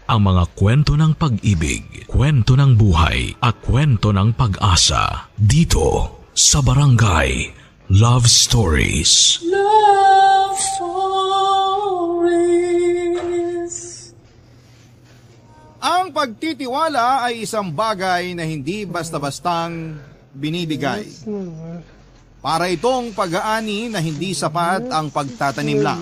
ang mga kwento ng pag-ibig, kwento ng buhay at kwento ng pag-asa dito sa Barangay Love Stories. Love Stories. Ang pagtitiwala ay isang bagay na hindi basta-bastang binibigay. Para itong pag-aani na hindi sapat ang pagtatanim lang.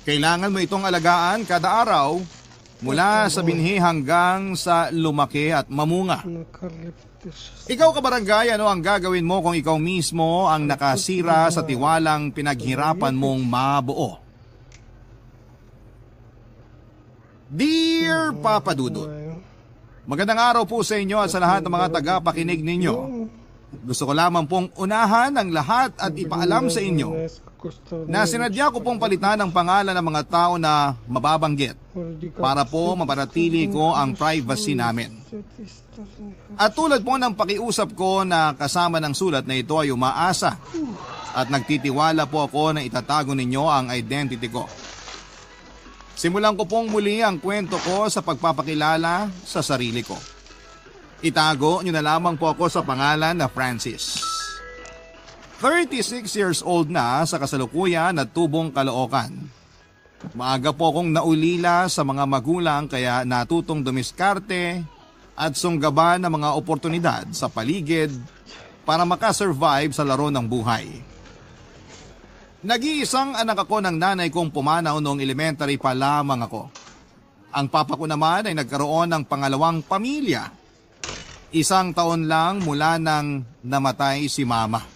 Kailangan mo itong alagaan kada araw mula sa binhi hanggang sa lumaki at mamunga. Ikaw kabarangay, ano ang gagawin mo kung ikaw mismo ang nakasira sa tiwalang pinaghirapan mong mabuo? Dear Papa Dudut, magandang araw po sa inyo at sa lahat ng mga tagapakinig ninyo. Gusto ko lamang pong unahan ang lahat at ipaalam sa inyo na sinadya ko pong palitan ang pangalan ng mga tao na mababanggit para po mapanatili ko ang privacy namin. At tulad po ng pakiusap ko na kasama ng sulat na ito ay umaasa at nagtitiwala po ako na itatago ninyo ang identity ko. Simulan ko pong muli ang kwento ko sa pagpapakilala sa sarili ko. Itago nyo na lamang po ako sa pangalan na Francis. 36 years old na sa kasalukuyan at tubong Caloocan. Maaga po akong naulila sa mga magulang kaya natutong dumiskarte at sunggaban ng mga oportunidad sa paligid para makasurvive sa laro ng buhay. Nag-iisang anak ako ng nanay kong pumanaw noong elementary pa lamang ako. Ang papa ko naman ay nagkaroon ng pangalawang pamilya. 1 taon lang mula nang namatay si mama.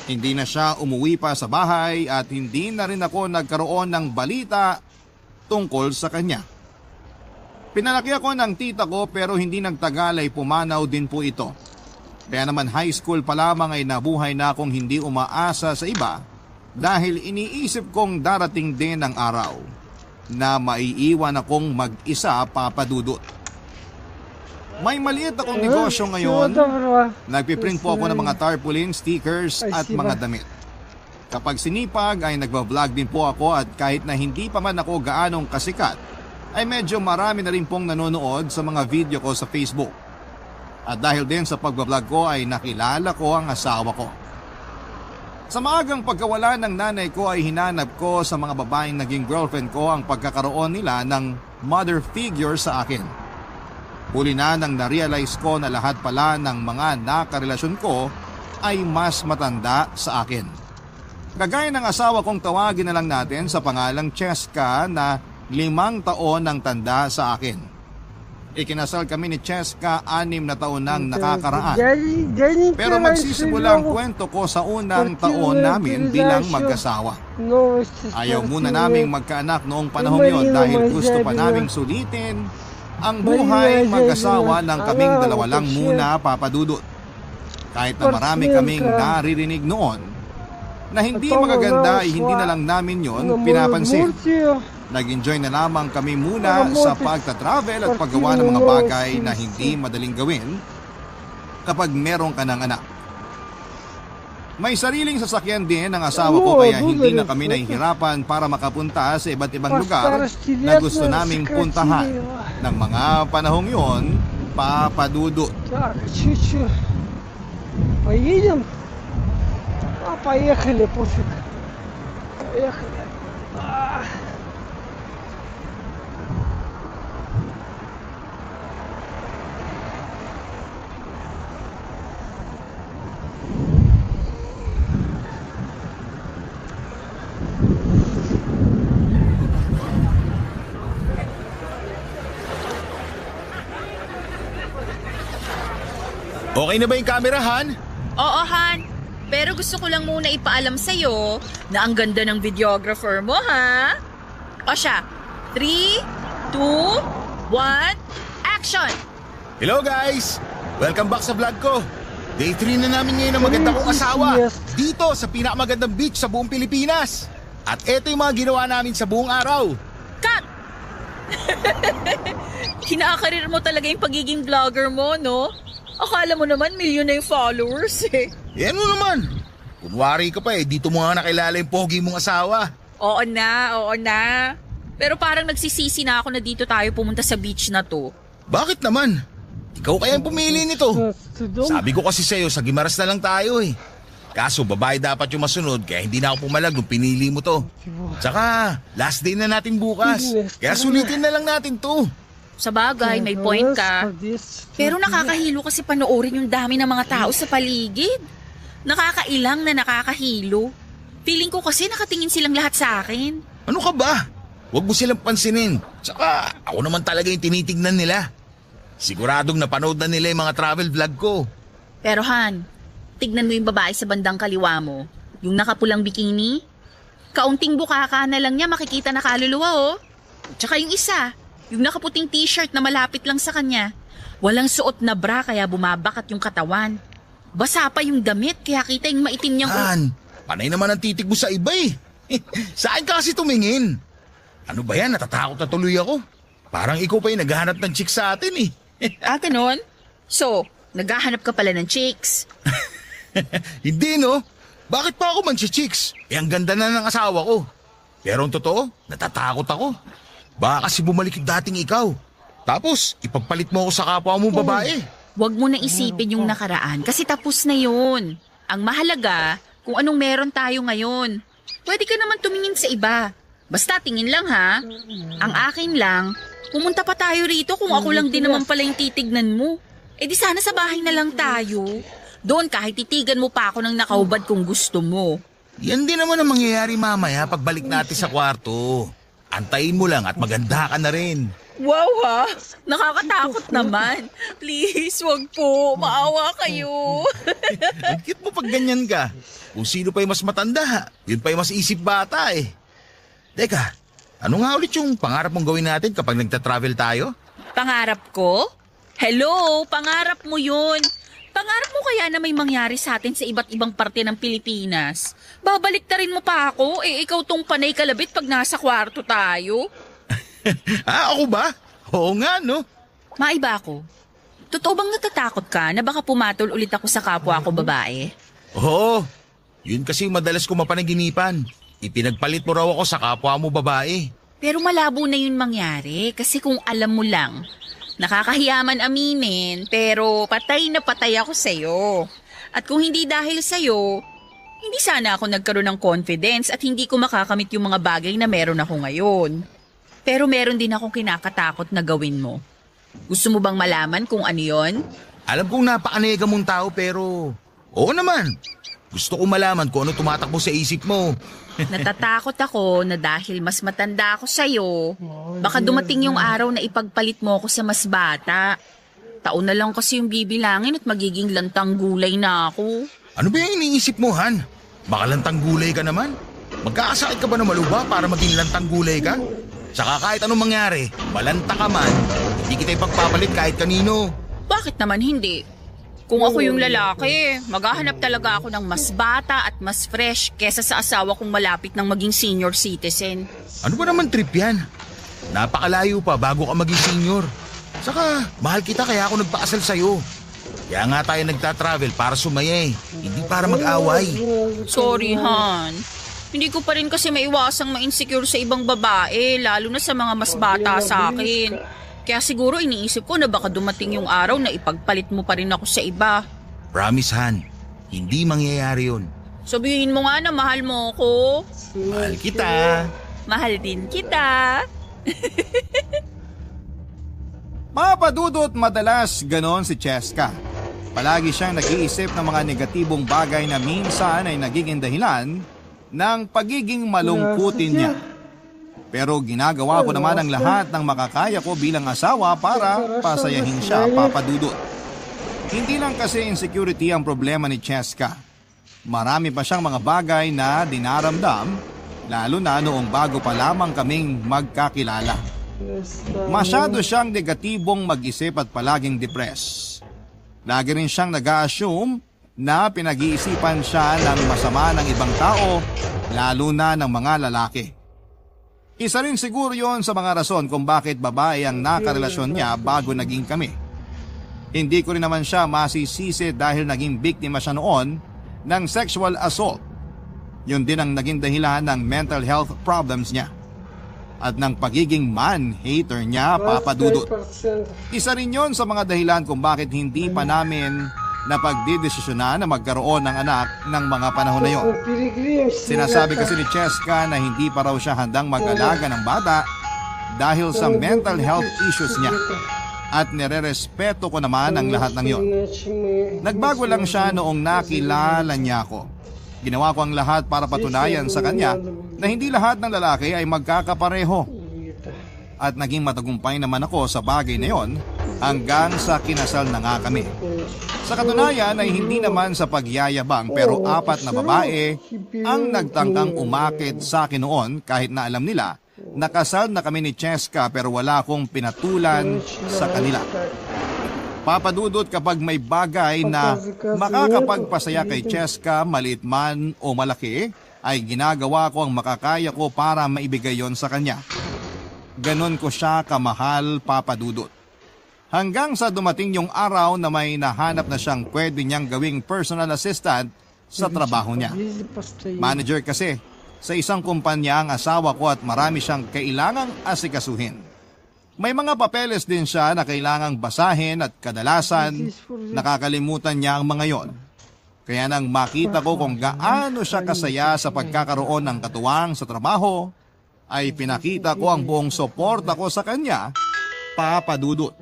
Hindi na siya umuwi pa sa bahay at hindi na rin ako nagkaroon ng balita tungkol sa kanya. Pinalaki ako ng tita ko pero hindi nagtagal ay pumanaw din po ito. Kaya naman high school pa lamang ay nabuhay na akong hindi umaasa sa iba dahil iniisip kong darating din ang araw na maiiwan akong mag-isa, Papa Dudut. May maliit akong negosyo ngayon. Nagpiprint po ako ng mga tarpaulin, stickers at mga damit. Kapag sinipag ay nagbablog din po ako at kahit na hindi pa man ako gaanong kasikat, ay medyo marami na rin pong nanonood sa mga video ko sa Facebook. At dahil din sa pagbablog ko ay nakilala ko ang asawa ko. Sa maagang pagkawala ng nanay ko ay hinanap ko sa mga babaeng naging girlfriend ko ang pagkakaroon nila ng mother figure sa akin. Huli na nang na-realize ko na lahat pala ng mga nakarelasyon ko ay mas matanda sa akin. Kagaya ng asawa kong tawagin na lang natin sa pangalang Cheska na 5 taon ang tanda sa akin. Ikinasal kami ni Cheska 6 na taon nang nakakaraan. Pero magsisimula ang kwento ko sa unang taon namin bilang mag-asawa. Ayaw muna naming magkaanak noong panahon yon dahil gusto pa naming sulitin ang buhay mag-asawa ng kaming dalawa lang muna, Papa Dudut. Kahit na marami kaming naririnig noon na hindi magaganda ay hindi na lang namin yon pinapansin. Nag-enjoy na lamang kami muna sa pagta-travel at paggawa ng mga bagay na hindi madaling gawin kapag meron ka ng anak. May sariling sasakyan din ang asawa ko kaya hindi na kami nahihirapan para makapunta sa iba't ibang lugar na gusto naming puntahan ng mga panahong yon, Papa Dudut. Поедем? Поехали, пофиг. Поехали. Okay na ba yung camera, Han? Oo, Han. Pero gusto ko lang muna ipaalam sa'yo na ang ganda ng videographer mo, ha? O siya, 3, 2, 1, action! Hello guys! Welcome back sa vlog ko. Day 3 na namin ngayon ng maganda kong asawa dito sa pinakamagandang beach sa buong Pilipinas. At eto yung mga ginawa namin sa buong araw. Cut! Kinakarir mo talaga yung pagiging vlogger mo, no? Akala mo naman milyon na yung followers eh. Yan mo naman. Kunwari ka pa dito mo nga nakilala yung pogi mong asawa. Oo na, oo na. Pero parang nagsisisi na ako na dito tayo pumunta sa beach na to. Bakit naman? Ikaw kaya ang pumili nito. Sabi ko kasi sa'yo, sa Gimaras na lang tayo eh. Kaso babae dapat yung masunod kaya hindi na ako pumalag nung pinili mo to. Tsaka, last day na natin bukas. Kaya sulitin na lang natin to. Sa bagay, may point ka. Pero nakakahilo kasi panoorin yung dami ng mga tao sa paligid. Nakakailang na nakakahilo. Feeling ko kasi nakatingin silang lahat sa akin. Ano ka ba? Huwag mo silang pansinin. Tsaka, ako naman talaga yung tinitignan nila. Siguradong napanood na nila yung mga travel vlog ko. Pero Han, tignan mo yung babae sa bandang kaliwa mo. Yung nakapulang bikini. Kaunting bukaka na lang niya makikita na kaluluwa oh. Tsaka yung isa, yung nakaputing t-shirt na malapit lang sa kanya. Walang suot na bra kaya bumabakat yung katawan. Basa pa yung damit kaya kita yung maitim niyang... Han, panay naman ang titig mo sa iba eh. Saan ka kasi tumingin? Ano ba yan? Natatakot na tuloy ako. Parang ikaw pa yung naghahanap ng chick sa atin eh. Ganon? So, naghahanap ka pala ng chicks. Hindi no? Bakit pa ako manchi-chicks? Eh ang ganda na ng asawa ko. Pero ang totoo, natatakot ako. Baka kasi bumalik yung dating ikaw. Tapos, ipagpalit mo ako sa kapwa mo babae. Huwag mo na isipin yung nakaraan kasi tapos na yun. Ang mahalaga, kung anong meron tayo ngayon. Pwede ka naman tumingin sa iba. Basta tingin lang ha. Ang akin lang, pumunta pa tayo rito kung ako lang din naman pala yung titignan mo. Eh di sana sa bahay na lang tayo. Doon kahit titigan mo pa ako ng nakaubad kung gusto mo. Yan din naman ang mangyayari mamaya pagbalik natin sa kwarto. Antayin mo lang at maganda ka na rin. Wow ha, nakakatakot naman. Please, wag po. Maawa kayo. Ang cute mo pag ganyan ka. Kung sino pa yung mas matanda, yun pa yung mas isip bata eh. Teka, ano nga ulit yung pangarap mong gawin natin kapag nagta-travel tayo? Pangarap ko? Hello, pangarap mo yun. Pangarap mo kaya na may mangyari sa atin sa iba't ibang parte ng Pilipinas? Babalik na rin mo pa ako, ikaw tong panay kalabit pag nasa kwarto tayo. Ako ba? Oo nga no. Maiba ako. Totoo bang natatakot ka na baka pumatol ulit ako sa kapwa ko babae? Oo, yun kasi madalas ko mapanaginipan. Ipinagpalit mo raw ako sa kapwa mo babae. Pero malabo na yun mangyari kasi kung alam mo lang, nakakahiyaman aminin pero patay na patay ako sa'yo. At kung hindi dahil sa'yo, hindi sana ako nagkaroon ng confidence at hindi ko makakamit yung mga bagay na meron ako ngayon. Pero meron din akong kinakatakot na gawin mo. Gusto mo bang malaman kung ano yon? Alam kong napakanega mong tao pero oo naman. Gusto ko malaman kung ano tumatakbo sa isip mo. Natatakot ako na dahil mas matanda ako sa'yo, baka dumating yung araw na ipagpalit mo ako sa mas bata. Taon na lang kasi yung bibilangin at magiging lantang gulay na ako. Ano ba yung iniisip mo, Han? Baka lantang gulay ka naman? Magkakasakit ka ba na maluba para maging lantang gulay ka? Saka kahit anong mangyari, malanta ka man, hindi kita ipagpapalit kahit kanino. Bakit naman hindi? Kung ako yung lalaki, maghahanap talaga ako ng mas bata at mas fresh kesa sa asawa kong malapit ng maging senior citizen. Ano ba naman trip yan? Napakalayo pa bago ka maging senior. Saka, mahal kita kaya ako nagpakasal sa'yo. Kaya nga tayo nagtatravel para sumaya hindi para mag-away. Sorry, Han. Hindi ko pa rin kasi maiwasang ma-insecure sa ibang babae, lalo na sa mga mas bata sa akin. Kaya siguro iniisip ko na baka dumating yung araw na ipagpalit mo pa rin ako sa iba. Promise, Han. Hindi mangyayari yun. Sabihin mo nga na mahal mo ako. Mahal kita. Mahal din kita. Mapadudot madalas ganon si Cheska. Palagi siyang nag-iisip ng mga negatibong bagay na minsan ay nagiging dahilan ng pagiging malungkutin niya. Pero ginagawa ko naman ang lahat ng makakaya ko bilang asawa para pasayahin siya, Papa Dudut. Hindi lang kasi insecurity ang problema ni Cheska. Marami pa siyang mga bagay na dinaramdam, lalo na noong bago pa lamang kaming magkakilala. Masyado siyang negatibong mag-isip at palaging depressed. Lagi rin siyang nag-a-assume na pinag-iisipan siya ng masama ng ibang tao, lalo na ng mga lalaki. Isa rin siguro yon sa mga rason kung bakit babae ang nakarelasyon niya bago naging kami. Hindi ko rin naman siya masisisi dahil naging biktima siya noon ng sexual assault. Yun din ang naging dahilan ng mental health problems niya. at ng pagiging man-hater niya, Papa Dudut. 25%. Isa rin yon sa mga dahilan kung bakit hindi pa namin napagdidesisyonan na magkaroon ng anak ng mga panahon na yon. Sinasabi kasi ni Cheska na hindi pa raw siya handang mag-alaga ng bata dahil sa mental health issues niya. At nirerespeto ko naman ang lahat ng yon. Nagbago lang siya noong nakilala niya ako. Ginawa ko ang lahat para patunayan sa kanya na hindi lahat ng lalaki ay magkakapareho. At naging matagumpay naman ako sa bagay na yon hanggang sa kinasal na nga kami. Sa katunayan ay hindi naman sa pagyayabang pero 4 na babae ang nagtangkang umakit sa akin noon kahit na alam nila nakasal na kami ni Cheska pero wala akong pinatulan sa kanila. Papa Dudut, kapag may bagay na makakapagpasaya kay Cheska, maliit man o malaki, ay ginagawa ko ang makakaya ko para maibigay yon sa kanya. Ganon ko siya kamahal, Papa Dudut. Hanggang sa dumating yung araw na may nahanap na siyang pwede niyang gawing personal assistant sa trabaho niya. Manager kasi, sa isang kumpanya ang asawa ko at marami siyang kailangang asikasuhin. May mga papeles din siya na kailangang basahin at kadalasan nakakalimutan niya ang mga yon. Kaya nang makita ko kung gaano siya kasaya sa pagkakaroon ng katuwang sa trabaho, ay pinakita ko ang buong suporta ko sa kanya, Papa Dudut.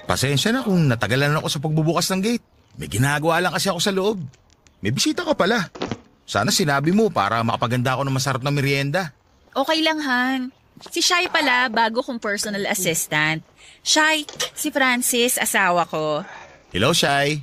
Pasensya na kung natagalan ako sa pagbubukas ng gate. May ginagawa lang kasi ako sa loob. May bisita ka pala. Sana sinabi mo para makapaganda ako ng masarap na merienda. Okay lang, Han. Si Shai pala, bago kong personal assistant. Shai, si Francis, asawa ko. Hello, Shai.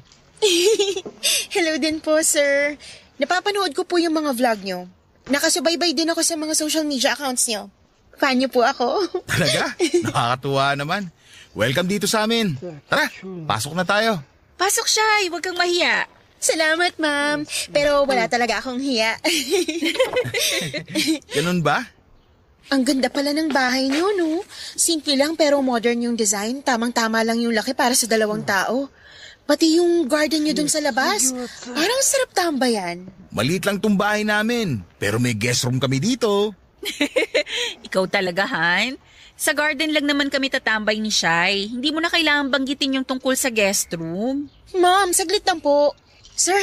Hello din po, sir. Napapanood ko po yung mga vlog nyo. Nakasubaybay din ako sa mga social media accounts nyo. Fan nyo po ako. Talaga? Nakakatuwa naman. Welcome dito sa amin. Tara, pasok na tayo. Pasok, Shai. Huwag kang mahiya. Salamat, ma'am. Pero wala talaga akong hiya. Ganun ba? Ang ganda pala ng bahay nyo, no? Simple lang pero modern yung design. Tamang-tama lang yung laki para sa 2 tao. Pati yung garden nyo dun sa labas. Parang sarap tambayan. Maliit lang tong bahay namin. Pero may guest room kami dito. Ikaw talaga, Han. Sa garden lang naman kami tatambay ni Shai. Hindi mo na kailangan banggitin yung tungkol sa guest room. Ma'am, saglit lang po. Sir,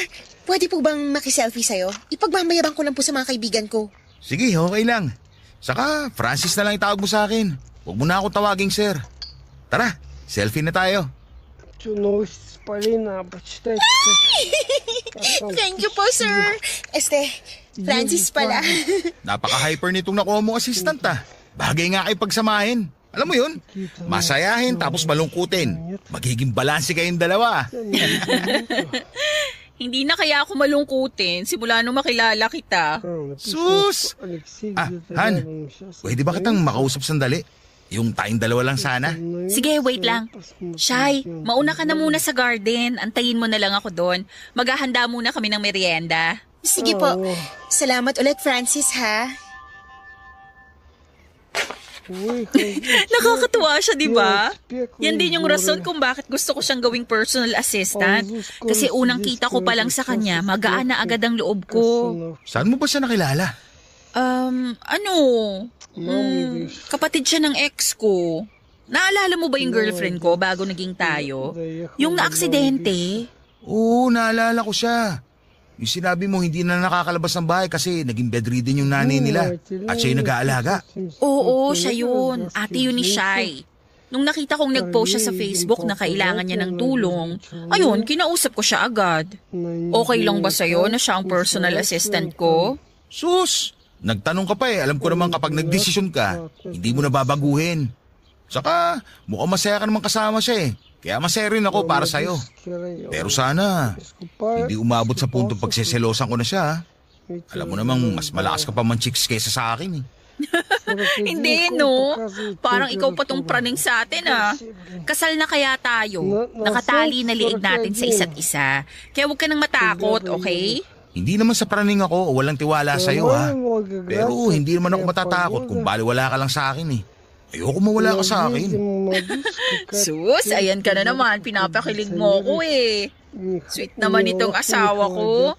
pwede po bang makiselfie sa'yo? Ipagmamayabang ko lang po sa mga kaibigan ko. Sige, okay lang. Saka, Francis na lang itawag mo sa akin. Huwag mo na ako tawaging sir. Tara, selfie na tayo. Thank you po, sir. Francis pala. Napaka-hyper nitong nakuha mong assistant ah. Bagay nga kayo pagsamahin. Alam mo yun? Masayahin tapos malungkutin. Magiging balanse kayong dalawa. Hindi na kaya ako malungkutin simula nung makilala kita. Sus! Han, pwede ba kitang makausap sandali? Yung tayong dalawa lang sana. Sige, wait lang. Shai, mauna ka na muna sa garden. Antayin mo na lang ako doon. Maghahanda muna kami ng merienda. Sige po. Salamat ulit, Francis, ha? Nakakatuwa siya, di ba? Yan din yung rason kung bakit gusto ko siyang gawing personal assistant. Kasi unang kita ko pa lang sa kanya, magaan na agad ang loob ko. Saan mo ba siya nakilala? Kapatid siya ng ex ko. Naalala mo ba yung girlfriend ko bago naging tayo? Yung na-aksidente? Oo, naalala ko siya. Yung sinabi mo hindi na nakakalabas ng bahay kasi naging bedridden yung nanay nila at siya yung nag-aalaga. Oo, siya yun. Ate yun ni Shai. Nung nakita kong nag-post siya sa Facebook na kailangan niya ng tulong, ayun, kinausap ko siya agad. Okay lang ba sa'yo na siya ang personal assistant ko? Sus! Nagtanong ka pa eh. Alam ko naman kapag nagdesisyon ka, hindi mo na babaguhin. Saka, mukhang masaya ka naman kasama siya eh. Kaya masaya rin ako para sa'yo. Pero sana, hindi umabot sa punto pagseselosan ko na siya. Alam mo namang mas malakas ka pa man chicks kesa sa akin eh. Hindi, no? Parang ikaw pa tong praning sa atin, ah. Kasal na kaya tayo. Nakatali na liig natin sa isa't isa. Kaya huwag ka nang matakot, okay? Hindi naman sa praning ako o walang tiwala sa'yo ha. Pero hindi naman ako matatakot kung baliwala ka lang sa akin eh. Ayoko mawala ka sa akin. Sus, ayan ka na naman. Pinapakilig mo ko eh. Sweet naman itong asawa ko.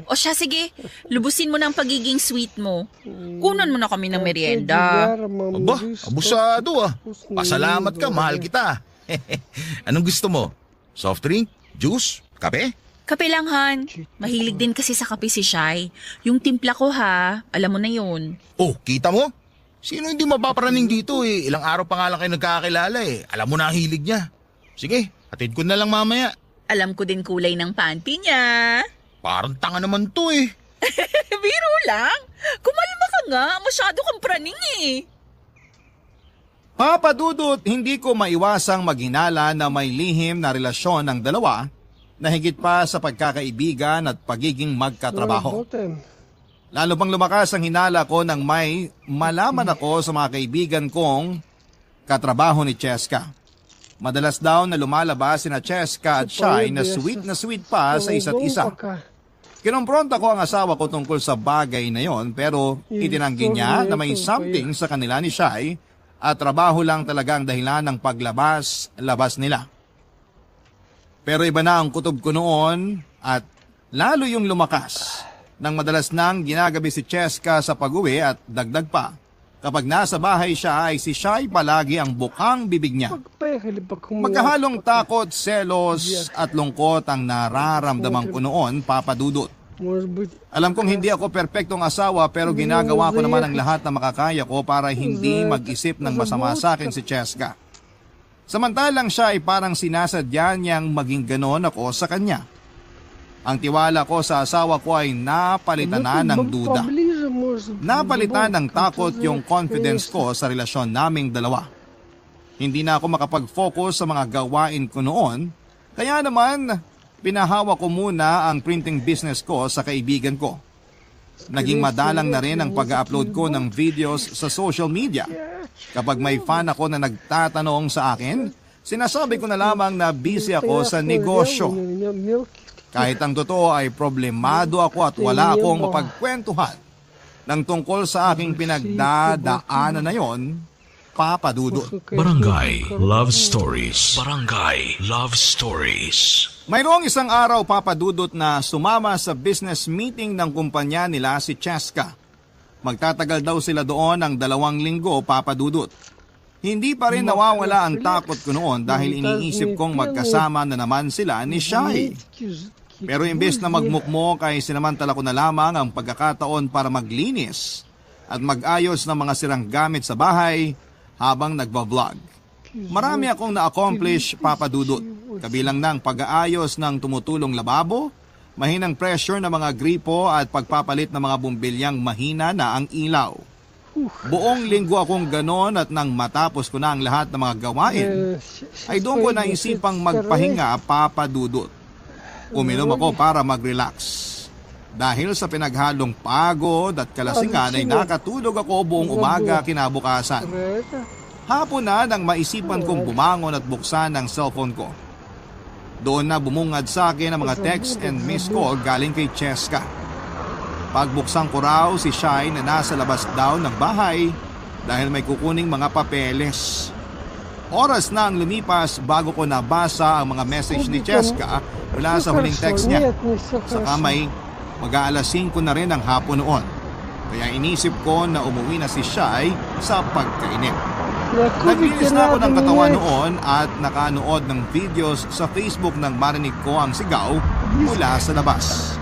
O siya, sige. Lubusin mo ng pagiging sweet mo. Kunan mo na kami ng merienda. Aba, abusado ah. Pasalamat ka, mahal kita. Anong gusto mo? Soft drink? Juice? Kape? Kape lang, Han. Mahilig din kasi sa kape si Shai. Yung timpla ko ha, alam mo na yun. Oh, kita mo? Sino hindi mapaparaning dito eh? Ilang araw pa nga lang kayo nagkakilala eh. Alam mo na ang hilig niya. Sige, hatid ko na lang mamaya. Alam ko din kulay ng panty niya. Parang tanga naman to eh. Biro lang. Kumalma ka nga. Masyado kang praning eh. Papa Dudut, hindi ko maiwasang maghinala na may lihim na relasyon ng dalawa na higit pa sa pagkakaibigan at pagiging magkatrabaho. Lalo pang lumakas ang hinala ko nang may malaman ako sa mga kaibigan kong katrabaho ni Cheska. Madalas daw na lumalabas sina Cheska at Shai na sweet pa sa isa't isa. Kinompronta ko ang asawa ko tungkol sa bagay na yon pero itinanggi niya na may something sa kanila ni Shai at trabaho lang talaga ang dahilan ng paglabas nila. Pero iba na ang kutob ko noon at lalo yung lumakas nang madalas nang ginagabi si Cheska sa pag-uwi at dagdag pa. Kapag nasa bahay siya ay si Shai palagi ang bukang bibig niya. Magkahalong takot, selos at lungkot ang nararamdaman ko noon, Papa Dudut. Alam kong hindi ako perpektong asawa pero ginagawa ko naman ang lahat na makakaya ko para hindi mag-isip ng masama sa akin si Cheska. Samantalang siya ay parang sinasadya niyang maging ganon ako sa kanya. Ang tiwala ko sa asawa ko ay napalitan na ng duda. Napalitan ng takot yung confidence ko sa relasyon naming dalawa. Hindi na ako makapag-focus sa mga gawain ko noon, kaya naman pinahawa ko muna ang printing business ko sa kaibigan ko. Naging madalang na rin ang pag-upload ko ng videos sa social media. Kapag may fan ako na nagtatanong sa akin, sinasabi ko na lamang na busy ako sa negosyo. Kahit ang totoo ay problemado ako at wala akong mapagkwentuhan ng tungkol sa aking pinagdadaanan na yon, Papa Dudut. Barangay Love Stories. Barangay Love Stories. Mayroong isang araw, Papa Dudut, na sumama sa business meeting ng kumpanya nila si Cheska. Magtatagal daw sila doon ng 2 linggo, Papa Dudut. Hindi pa rin nawawala ang takot ko noon dahil iniisip kong magkasama na naman sila ni Shai. Pero imbes na magmukmok ay sinamantala ko na lamang ang pagkakataon para maglinis at mag-ayos ng mga sirang gamit sa bahay habang nagbablog. Marami akong na-accomplish, Papa Dudut, kabilang ng pag-aayos ng tumutulong lababo, mahinang pressure ng mga gripo at pagpapalit ng mga bumbilyang mahina na ang ilaw. Buong linggo akong ganon at nang matapos ko na ang lahat ng mga gawain, ay doon ko naisipang magpahinga, Papa Dudut. Uminom ako para mag-relax. Dahil sa pinaghalong pagod at kalasingan ay nakatulog ako buong umaga kinabukasan. Hapon na nang maisipan kong bumangon at buksan ang cellphone ko. Doon na bumungad sa akin ang mga text and missed call galing kay Cheska. Pagbuksan ko raw si Shai na nasa labas daw ng bahay dahil may kukuning mga papeles. Oras na ang lumipas bago ko nabasa ang mga message ni Cheska mula sa huling text niya. Saka may mag-aalas 5 na rin ang hapon noon. Kaya inisip ko na umuwi na si Shai sa pagkainip. Naglinis na ako ng katawan noon at nakanood ng videos sa Facebook nang marinig ko ang sigaw mula sa labas.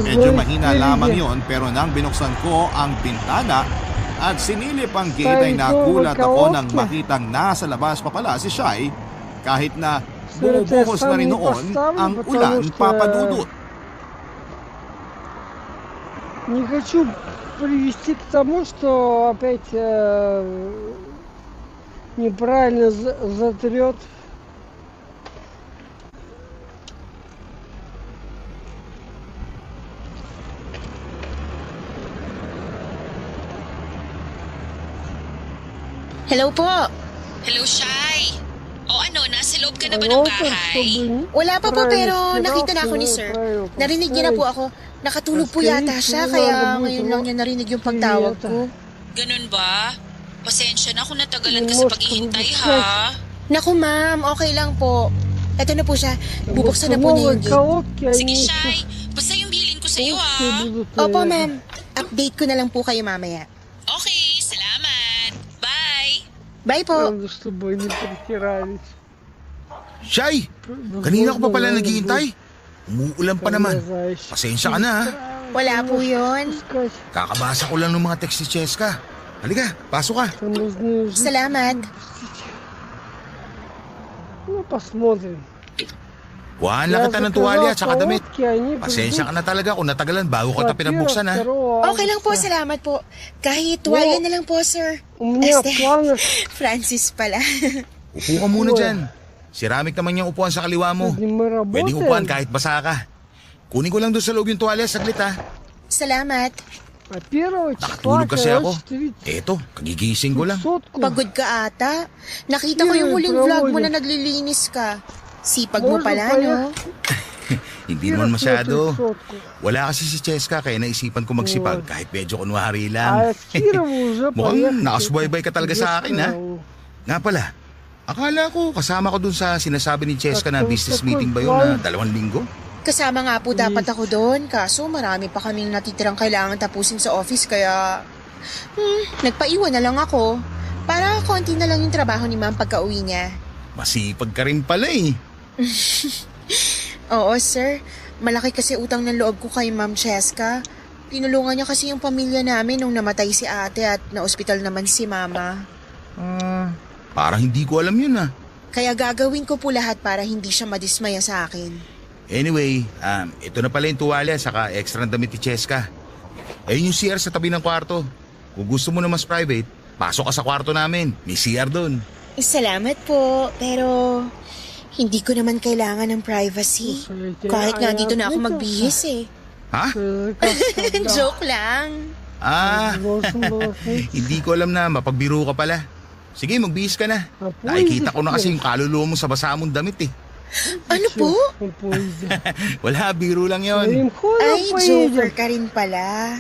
Medyo mahina lamang yon pero nang binuksan ko ang bintana at sinilip ang gate ay nagulat ako nang makitang nasa labas pa pala si Shai kahit na bumubuhos na rin noon ang ulan, Papa Dudut. Не хочу привести к тому, что опять неправильно затрет. Hello po. Hello, Shai. O ano, nasa loob ka na ba ng bahay? Wala pa po pero nakita na ako ni sir. Narinig niya na po ako. Nakatulog po yata siya, kaya ngayon lang niya narinig yung pagtawag ko. Ganun ba? Pasensya na kung natagalan ka sa paghihintay, ha? Naku ma'am, okay lang po. Eto na po siya. Bubuksan na po niya yung gate. Sige, Shai. Basta yung bilin ko sa'yo, ha? Opo ma'am. Update ko na lang po kayo mamaya. Okay, salamat. Bye! Bye po. Чтобы не притирались. Shay, kanina ko pa pala naghihintay. Umuulan pa naman. Pasensya ka na ha. Wala po yun. Kakabasa ko lang ng mga text ni Cheska. Halika, pasok ka. Salamat. Ну, посмотрим. Kuhaan lang kita ng tuwalya at saka damit. Pasensya ka na talaga kung natagalan bago ko ita pinabuksan ha. Okay lang po, salamat po. Kahit tuwalya na lang po, sir. У меня Este, планы Francis pala. Upo ka muna dyan. Ceramic naman yung upuan sa kaliwa mo. мы Pwedeng upuan работаем. kahit basa ka. Kunin ko lang doon sa loob yung tuwalya saglit ha. Salamat. А 1 числа, Nakatulog kasi ako. короче, 30 Eto, kagigising ko lang. сотку. Pagod ka ata. Nakita ko yung huling vlog mo na naglilinis ka. Sipag mo Можно pala, no? Hindi naman masyado. Сотку. Wala kasi si Cheska kaya naisipan ko magsipag kahit medyo kunwari А lang. Кирова уже Mukhang поехали. nakasubaybay ka talaga sa akin ha. Nga pala, akala ko kasama ko dun sa sinasabi ni Cheska na business meeting ba yun na 2 linggo? Kasama nga po dapat ako doon. Kaso marami pa kaming natitirang kailangan tapusin sa office kaya... nagpaiwan na lang ako. Para konti na lang yung trabaho ni ma'am pagka uwi niya. Masipag ka rin pala eh. Oo, sir. Malaki kasi utang ng loob ko kay Ma'am Cheska. Tinulungan niya kasi yung pamilya namin nung namatay si ate at na-ospital naman si mama. Parang hindi ko alam yun ah. Kaya gagawin ko po lahat para hindi siya madismaya sa akin. Anyway, ito na pala yung tuwalya saka extra na damit ni Cheska. Ayun yung CR sa tabi ng kwarto. Kung gusto mo na mas private, pasok ka sa kwarto namin. May CR doon. Salamat po, pero hindi ko naman kailangan ng privacy. Kahit nga dito na ako magbihis eh. Ha? Joke lang. Hindi ko alam na mapagbiro ka pala. Sige, magbihis ka na. Nakikita ko na kasi yung kaluluwa mo sa basa mong damit eh. Ano po? Wala, biro lang yon. Ay, joker ka rin pala.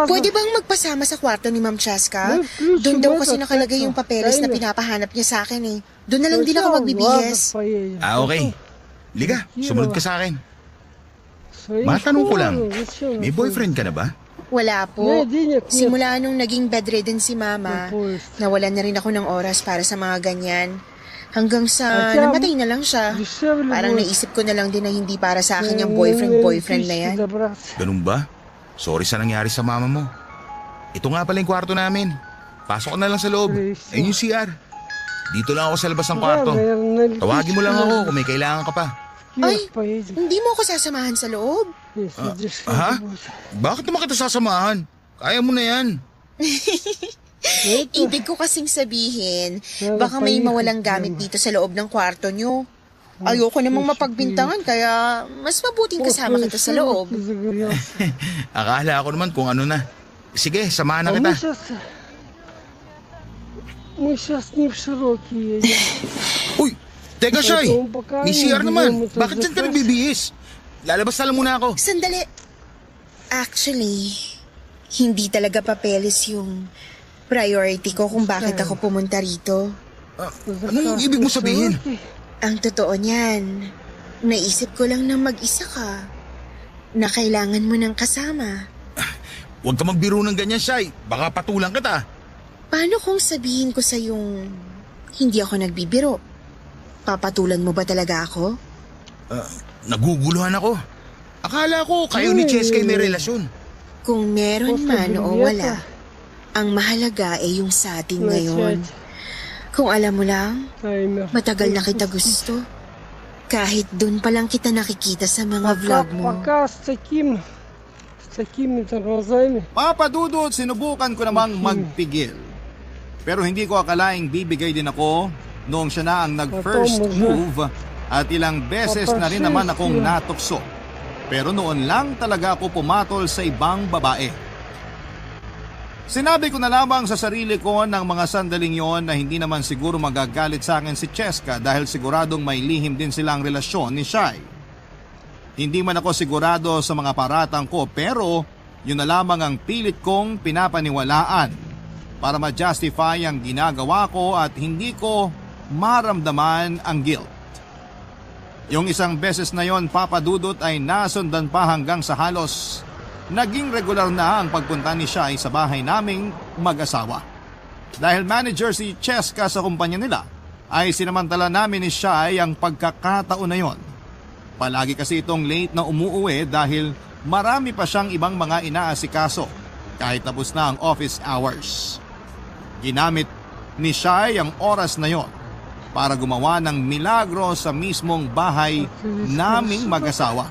Pwede bang magpasama sa kwarto ni Ma'am Cheska? Doon daw kasi nakalagay yung papeles na pinapahanap niya sa akin eh. Doon na lang din ako magbibihis. Okay. Liga, sumunod ka sa akin. Matanong ko lang, may boyfriend ka na ba? Wala po. Simula nung naging bedridden si Mama, nawalan na rin ako ng oras para sa mga ganyan. Hanggang sa namatay na lang siya. Parang naisip ko na lang din na hindi para sa akin yung boyfriend na yan. Ganun ba? Sorry sa nangyari sa mama mo. Ito nga pala yung kwarto namin. Pasok ka na lang sa loob. Ayun yung CR. Dito lang ako sa labas ng kwarto. Tawagin mo lang ako kung may kailangan ka pa. Ay, hindi mo ako sasamahan sa loob? Ha? Bakit naman kita sasamahan? Kaya mo na yan. Ibig ko kasing sabihin, baka may mawalang gamit dito sa loob ng kwarto nyo. Ayoko namang mapagbintangan kaya mas mabuting kasama kita sa loob. Akala ko naman kung ano na. Sige, samahan na kita. Мы сейчас не в широкие едем. Uy! Teka, Shay! May CR naman. Bakit dyan ka nagbibihis? Lalabas na lang muna ako. Sandali. Actually, hindi talaga papeles yung priority ko kung bakit ako pumunta rito. Anong ibig mo sabihin? Ang totoo niyan, naisip ko lang na mag-isa ka. Na kailangan mo ng kasama. Huwag ka magbiro ng ganyan, Shay. Baka patulang kita. Paano kung sabihin ko sa yung hindi ako nagbibiro? Papatulan mo ba talaga ako? Naguguluhan ako. Akala ko kayo ni Cheska may relasyon. Kung meron man o wala, ang mahalaga ay yung sa atin ngayon. Kung alam mo lang, matagal na kita gusto. Kahit doon pa lang kita nakikita sa mga vlog mo. Пока с такими тормозами. Papadudod, sinubukan ko namang magpigil. Pero hindi ko akalaing bibigay din ako noong siya na ang nag-first move at ilang beses na rin naman akong natukso. Pero noon lang talaga ako pumatol sa ibang babae. Sinabi ko na lamang sa sarili ko ng mga sandaling yon na hindi naman siguro magagalit sa akin si Cheska dahil siguradong may lihim din silang relasyon ni Shai. Hindi man ako sigurado sa mga paratang ko pero yun na lamang ang pilit kong pinapaniwalaan para ma-justify ang ginagawa ko at hindi ko maramdaman ang guilt. Yung isang beses na yon, Papa Dudut, ay nasundan pa hanggang sa halos naging regular na ang pagpunta ni Shai sa bahay naming mag-asawa. Dahil manager si Cheska sa kumpanya nila, ay sinamantala namin ni Shai ang pagkakataon na yon. Palagi kasi itong late na umuuwi dahil marami pa siyang ibang mga inaasikaso kahit tapos na ang office hours. Ginamit ni Shai ang oras na yon para gumawa ng milagro sa mismong bahay naming mag-asawa.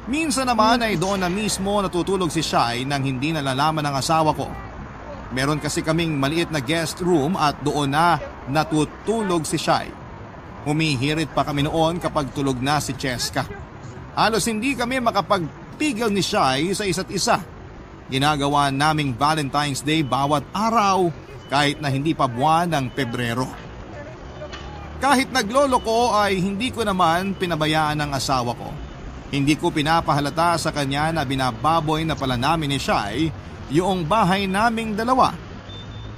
Minsan naman ay doon na mismo natutulog si Shai nang hindi nalalaman ng asawa ko. Meron kasi kaming maliit na guest room at doon na natutulog si Shai. Humihirit pa kami noon kapag tulog na si Cheska. Halos hindi kami makapagpigil ni Shai sa isa't isa. Ginagawa naming Valentine's Day bawat araw kahit na hindi pa buwan ng Pebrero. Kahit naglolo ko ay hindi ko naman pinabayaan ng asawa ko. Hindi ko pinapahalata sa kanya na binababoy na pala namin ni Shai yung bahay naming dalawa.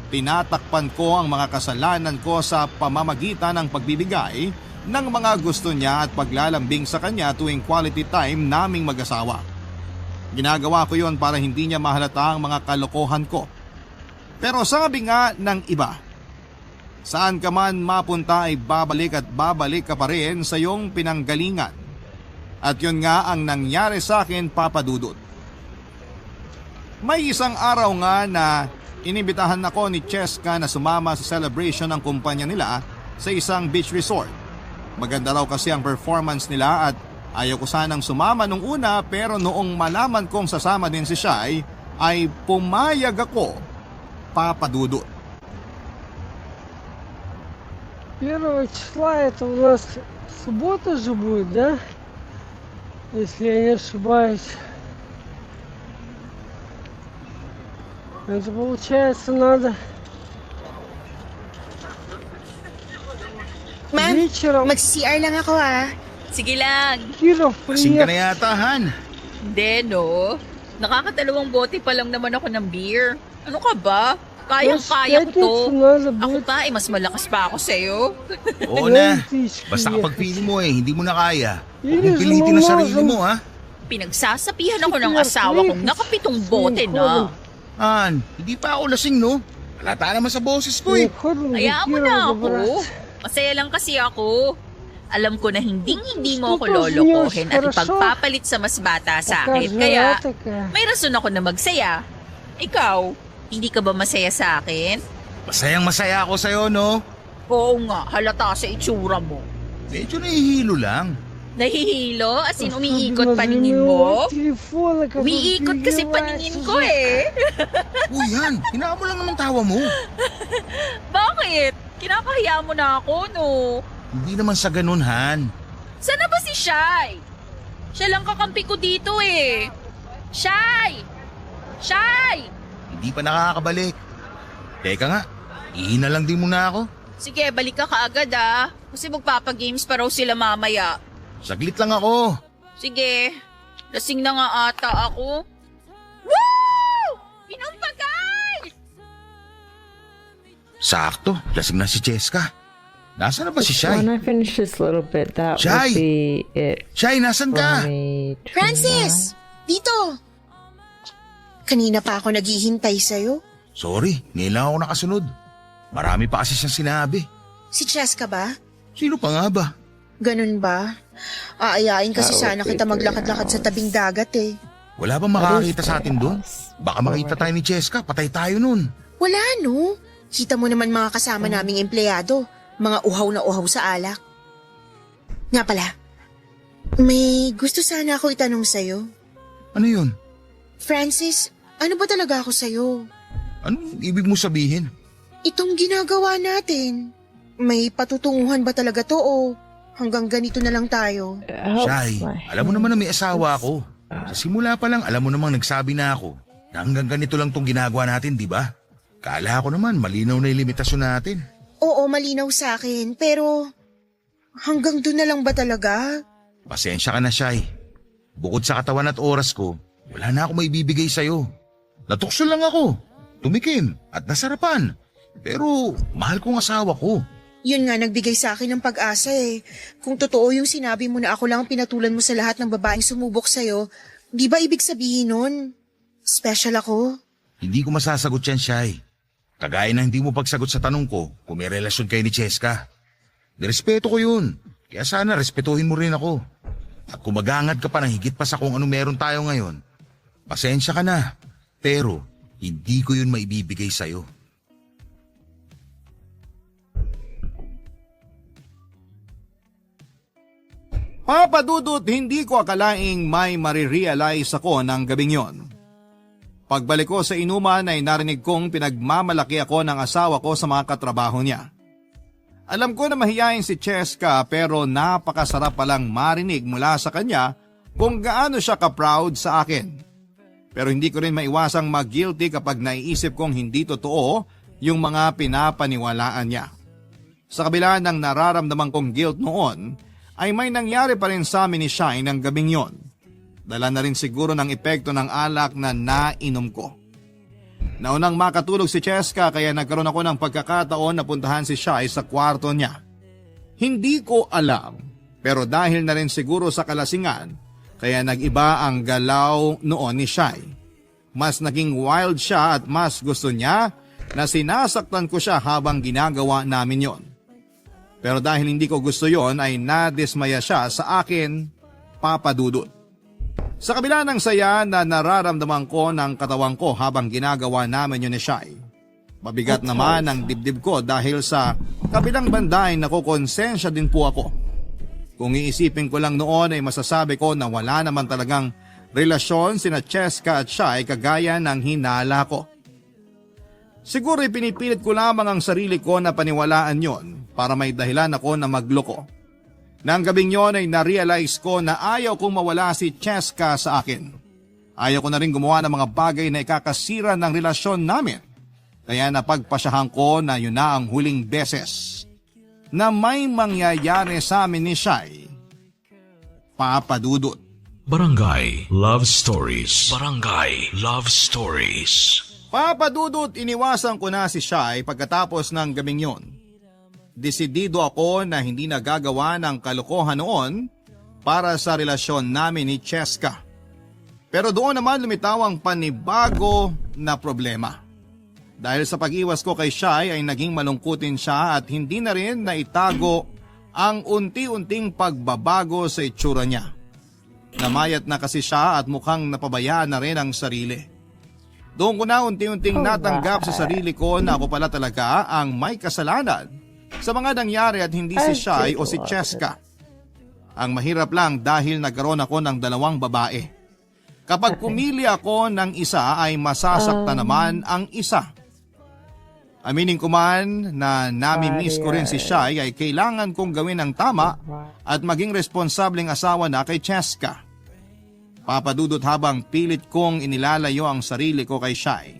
Tinatakpan ko ang mga kasalanan ko sa pamamagitan ng pagbibigay ng mga gusto niya at paglalambing sa kanya tuwing quality time naming mag-asawa. Ginagawa ko yon para hindi niya mahalata ang mga kalokohan ko. Pero sabi nga ng iba, saan ka man mapunta ay babalik at babalik ka pa rin sa iyong pinanggalingan. At yun nga ang nangyari sa akin, Papa Dudut. May isang araw nga na inibitahan ako ni Cheska na sumama sa celebration ng kumpanya nila sa isang beach resort. Maganda raw kasi ang performance nila at ayaw ko sanang sumama nung una pero noong malaman kong sasama din si Shai ay pumayag ako, Papa Dudut. Первого числа это у нас суббота же будет, да? Если я не ошибаюсь. Это получается надо Ma'am, вечером. mag-CR lang ako Sige lang. Киров, Kasing ka na приехать. yata, Han. Hindi, no? Nakakatalawang bote pa lang naman ako ng beer. Ano ka ba? Kayang-kaya ko to. надо Ako будет. pa, mas malakas pa ako sa'yo. Oo na. 2000 Basta kapag ехать. feeling mo hindi mo na kaya. Huwag Или mong же pilitin мы ang sarili можем mo, ha? Pinagsasapihan ako ng asawa kong nakapitong bote na. Han, hindi pa ako lasing, no? Halata naman sa boses ko, eh. ходим Hayaan mo na ako. Masaya lang kasi ako. Alam ko na hindi mo ako lolokohin at ipagpapalit sa mas bata sa akin. Kaya may rason ako na magsaya. Ikaw, hindi ka ba masaya sa akin? Masayang masaya ako sa'yo, no? Oo nga, halata sa itsura mo. Medyo nahihilo lang. Nahihilo? As in, umiikot paningin mo? Umiikot kasi paningin ko eh. Uy, Han, hinaan mo lang naman tawa mo. Bakit? Kinakahiya mo na ako, no? Hindi naman sa ganun, Han. Sana ba si Shai? Siya lang kakampi ko dito eh. Shai! Shai! Hindi pa nakakabalik. Teka nga, ihina lang din muna ako. Sige, balik ka kaagad ah. Kasi magpapagames pa raw sila mamaya. Saglit lang ako. Sige, lasing na nga ata ako. Woo! Inom pa guys! Sakto, lasing na si Cheska. Nasaan na ba si Shai? When I finish this little bit, that Shai! will be it Shai, nasan for ka? me. Francis! Dito! Kanina pa ako naghihintay sa'yo. Sorry, ngayon lang ako nakasunod. Marami pa kasi siyang sinabi. Si Cheska ba? Sino pa nga ba? Ganun ba? Aayain kasi That sana would be kita maglakad-lakad sa tabing dagat eh. Wala bang makakita sa atin doon? Baka makita tayo ni Cheska, patay tayo nun. Wala no. Kita mo naman mga kasama naming empleyado. Mga uhaw na uhaw sa alak. Nga pala, may gusto sana ako itanong sa'yo. Ano yun? Francis, ano ba talaga ako sa'yo? Anong ibig mo sabihin? Itong ginagawa natin, may patutunguhan ba talaga to o hanggang ganito na lang tayo? It helps Shai, my alam mo naman na may hands. asawa ako. Sa simula pa lang, alam mo namang nagsabi na ako na hanggang ganito lang tong ginagawa natin, di ba? Kala ko naman, malinaw na yung limitasyon natin. Oo, malinaw sa akin, pero hanggang doon na lang ba talaga? Pasensya ka na, Shai. Bukod sa katawan at oras ko, wala na ako maibibigay sa'yo. Natukso lang ako, tumikim at nasarapan. Pero mahal kong asawa ko. Yun nga nagbigay sa akin ng pag-asa eh. Kung totoo yung sinabi mo na ako lang ang pinatulan mo sa lahat ng babaeng sumubok sa'yo, di ba ibig sabihin nun? Special ako? Hindi ko masasagot yan, Shai. Kagaya na hindi mo pagsagot sa tanong ko kung may relasyon kayo ni Cheska. Nirespeto ko yun, kaya sana respetuhin mo rin ako. At kung maghangad ka pa ng higit pa sa kung ano meron tayo ngayon, pasensya ka na, pero hindi ko yun maibibigay sa'yo. Papa Dudut, hindi ko akalaing may marirealize ako ng gabing yon. Pagbalik ko sa inuman ay narinig kong pinagmamalaki ako ng asawa ko sa mga katrabaho niya. Alam ko na mahiyain si Cheska pero napakasarap palang marinig mula sa kanya kung gaano siya ka-proud sa akin. Pero hindi ko rin maiwasang mag-guilty kapag naiisip kong hindi totoo yung mga pinapaniwalaan niya. Sa kabila ng nararamdaman kong guilt noon, ay may nangyari pa rin sa amin ni Shai ng gabing yon. Dala na rin siguro ng epekto ng alak na nainom ko. Naunang makatulog si Cheska kaya nagkaroon ako ng pagkakataon na puntahan si Shai sa kwarto niya. Hindi ko alam, pero dahil na rin siguro sa kalasingan, kaya nag-iba ang galaw noon ni Shai. Mas naging wild siya at mas gusto niya na sinasaktan ko siya habang ginagawa namin yon. Pero dahil hindi ko gusto yon ay nadismaya siya sa akin, Papa Dudut. Sa kabila ng saya na nararamdaman ko ng katawan ko habang ginagawa namin yun ni Shai, mabigat naman ang dibdib ko dahil sa kabilang banda ay nakukonsensya din po ako. Kung iisipin ko lang noon ay masasabi ko na wala naman talagang relasyon sina Cheska at Shai kagaya ng hinala ko. Siguro ipinipilit ko lamang ang sarili ko na paniwalaan yon para may dahilan ako na magloko. Nang gabing yon ay na-realize ko na ayaw kong mawala si Cheska sa akin. Ayaw ko na rin gumawa ng mga bagay na ikakasira ng relasyon namin. Kaya napagpasyahan ko na yun na ang huling beses na may mangyayari sa amin ni Shai, Papa Dudut. Barangay Love Stories. Barangay Love Stories. Papa Dudut, iniwasan ko na si Shai pagkatapos ng gabing yon. Desidido ako na hindi nagagawa ng kalokohan noon para sa relasyon namin ni Cheska. Pero doon naman lumitaw ang panibago na problema. Dahil sa pag-iwas ko kay Shai ay naging malungkutin siya at hindi na rin naitago ang unti-unting pagbabago sa itsura niya. Namayat na kasi siya at mukhang napabayaan na rin ang sarili. Doon ko na unti-unting natanggap sa sarili ko na ako pala talaga ang may kasalanan sa mga nangyari at hindi si Shai o si Cheska. Ang mahirap lang dahil nagkaroon ako ng dalawang babae. Kapag pumili ako ng isa ay masasaktan naman ang isa. Aminin ko man na nami-miss ko rin si Shai ay kailangan kong gawin ang tama at maging responsableng asawa na kay Cheska. Papa Dudut, habang pilit kong inilalayo ang sarili ko kay Shai,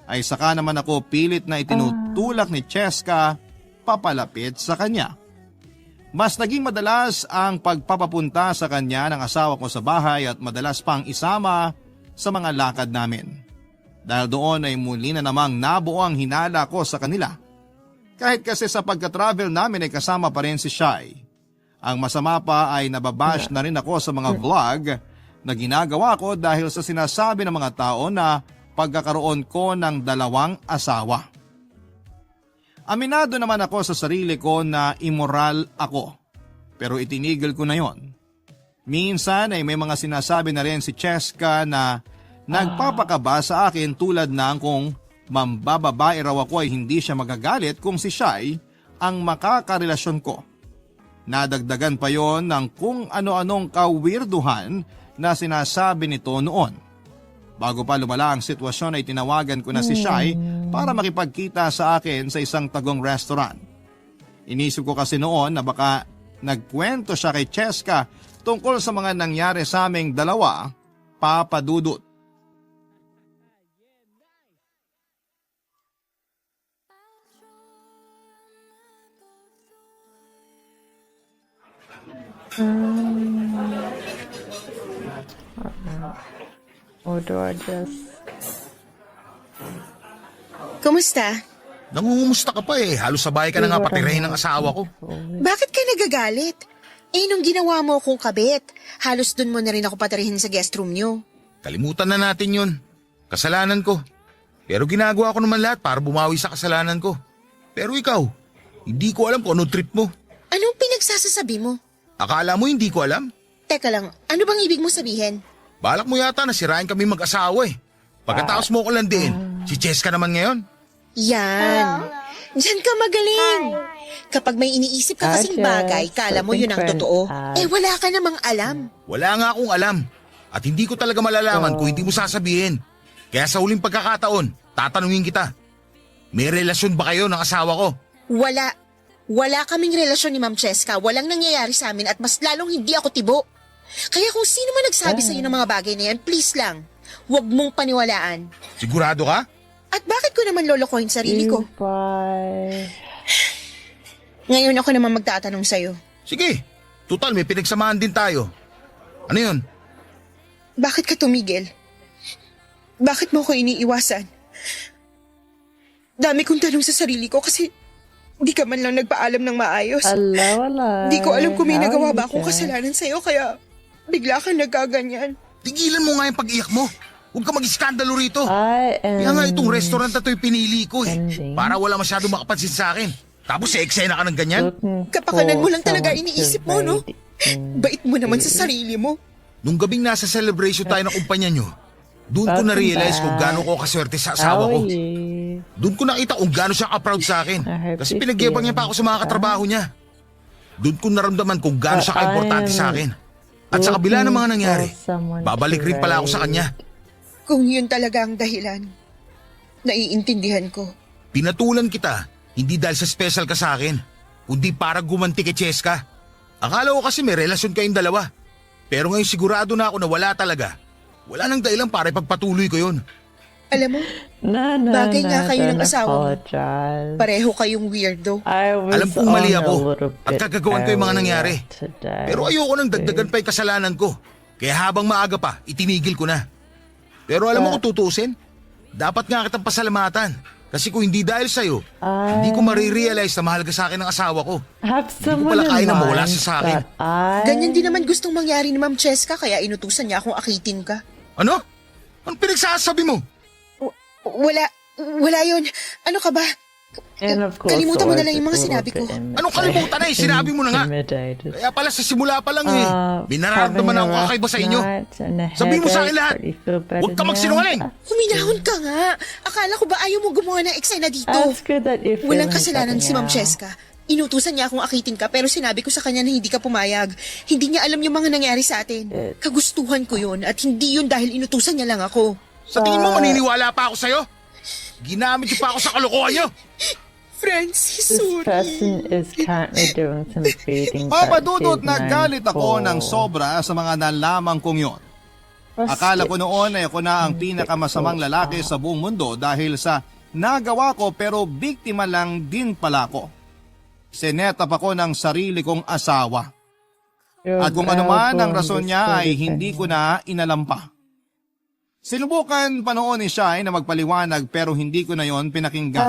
ay saka naman ako pilit na itinutulak ni Cheska papalapit sa kanya. Mas naging madalas ang pagpapapunta sa kanya ng asawa ko sa bahay at madalas pang isama sa mga lakad namin. Dahil doon ay muli na namang nabuo ang hinala ko sa kanila. Kahit kasi sa pagka-travel namin ay kasama pa rin si Shai. Ang masama pa ay nababash na rin ako sa mga vlog na ginagawa ko dahil sa sinasabi ng mga tao na pagkakaroon ko ng dalawang asawa. Aminado naman ako sa sarili ko na immoral ako, pero itinigil ko na yon. Minsan ay may mga sinasabi na rin si Cheska na nagpapakaba sa akin tulad ng kung mambababae raw ako ay hindi siya magagalit kung si Shai ang makakarelasyon ko. Nadagdagan pa yon ng kung ano-anong kawirduhan na sinasabi nito noon. Bago pa lumala ang sitwasyon ay tinawagan ko na si Shai para makipagkita sa akin sa isang tagong restaurant. Inisip ko kasi noon na baka nagkwento siya kay Cheska tungkol sa mga nangyari sa aming dalawa, Papa Dudut. Or do I just... Kumusta? Nangungumusta ka pa eh. Halos sabay ka na nga patirahin ng asawa ko. Bakit ka nagagalit? Nung ginawa mo akong kabit, halos dun mo na rin ako patirihin sa guest room nyo. Kalimutan na natin yun. Kasalanan ko. Pero ginagawa ko naman lahat para bumawi sa kasalanan ko. Pero ikaw, hindi ko alam kung anong trip mo. Anong pinagsasasabi mo? Akala mo hindi ko alam? Teka lang, ano bang ibig mo sabihin? Balak mo yata na sirain kami mag-asawa eh. Pagkatapos mo ko landiin, si Cheska naman ngayon. Yan. Diyan ka magaling. Kapag may iniisip ka kasing bagay, kala mo yun ang totoo. Wala ka namang alam. Wala nga akong alam. At hindi ko talaga malalaman kung hindi mo sasabihin. Kaya sa huling pagkakataon, tatanungin kita. May relasyon ba kayo ng asawa ko? Wala. Wala kaming relasyon ni Ma'am Cheska. Walang nangyayari sa amin at mas lalong hindi ako tibo. Kaya kung sino man nagsabi sa'yo ng mga bagay na yan, please lang, huwag mong paniwalaan. Sigurado ka? At bakit ko naman lolokohin sarili ko? Bye. Ngayon ako naman magtatanong sa'yo. Sige, total may pinagsamahan din tayo. Ano yun? Bakit ka tumigil? Bakit mo ko iniiwasan? Dami kong tanong sa sarili ko kasi di ka man lang nagpaalam ng maayos. Hello. Di ko alam kung may How nagawa are ba you akong doing? kasalanan sa'yo kaya bigla kang nagkaganyan. Tigilan mo nga yung pag-iyak mo. Huwag ka mag-iskandalo rito. I am... Kaya nga itong restaurant na ito'y pinili ko eh. Ending. Para wala masyadong makapansin sa akin. Tapos sa eksena ka ng ganyan. Kapakanan mo lang talaga iniisip mo, no? Bait mo naman sa sarili mo. Nung gabing nasa celebration tayo ng kumpanya nyo, doon ko na-realize kung gaano ko kaswerte sa asawa ko. Doon ko nakita kung gaano siya ka-proud sa akin. Kasi pinagyabang niya pa ako sa mga katrabaho niya. Doon ko naramdaman kung gaano siya ka-importante sa akin. At sa kabila ng mga nangyari, babalik rin pala ako sa kanya. Kung yun talaga ang dahilan, naiintindihan ko. Pinatulan kita, hindi dahil sa special ka sa akin, kundi para gumanti kay Cheska. Akala ko kasi may relasyon kayong dalawa. Pero ngayon sigurado na ako na wala talaga. Wala nang dahilan para ipagpatuloy ko yun. Alam mo, bagay nga kayo ng asawa mo. Pareho kayong weirdo. Alam kong mali ako at kagagawan ko yung mga nangyari. Pero ayoko nang dagdagan pa yung kasalanan ko. Kaya habang maaga pa, itinigil ko na. Pero alam mo kung tutusin, dapat nga kitang pasalamatan. Kasi kung hindi dahil sa'yo, hindi ko marirealize na mahal ka sa akin ng asawa ko. Hindi ko pala kaya na mawala siya sa akin. Ganyan din naman gustong mangyari ni Ma'am Cheska kaya inutusan niya akong akitin ka. Ano? Anong pinagsasabi mo? Wala yun. Ano ka ba? Kalimutan mo na lang yung mga sinabi ko. Anong kalimutan na eh? Sinabi mo na nga. Kaya pala sa simula pa lang eh. Binaramdaman ako kakaiba sa inyo. Sabihin mo sa akin lahat. Huwag ka magsinungaling. Huminahon ka nga. Akala ko ba ayaw mo gumawa ng eksena dito? Walang kasalanan si Ma'am Cheska. Inutusan niya akong akitin ka pero sinabi ko sa kanya na hindi ka pumayag. Hindi niya alam yung mga nangyari sa atin. Kagustuhan ko yun at hindi yun dahil inutusan niya lang ako. Sa tingin mo maniniwala pa ako sa'yo? Ginamit niyo pa ako sa kalokohan niyo. Francis, This sorry. person is currently doing some feeding. Papadudot nagalit ako ng sobra sa mga nalaman kong yon. Akala ko noon ay ako na ang pinakamasamang lalaki sa buong mundo dahil sa nagawa ko pero biktima lang din pala ako. Sinetap ako ng sarili kong asawa. At kung ano man ang rason niya ay hindi ko na inalam pa. Sinubukan pa noon ni Shai na magpaliwanag pero hindi ko na yon pinakinggan.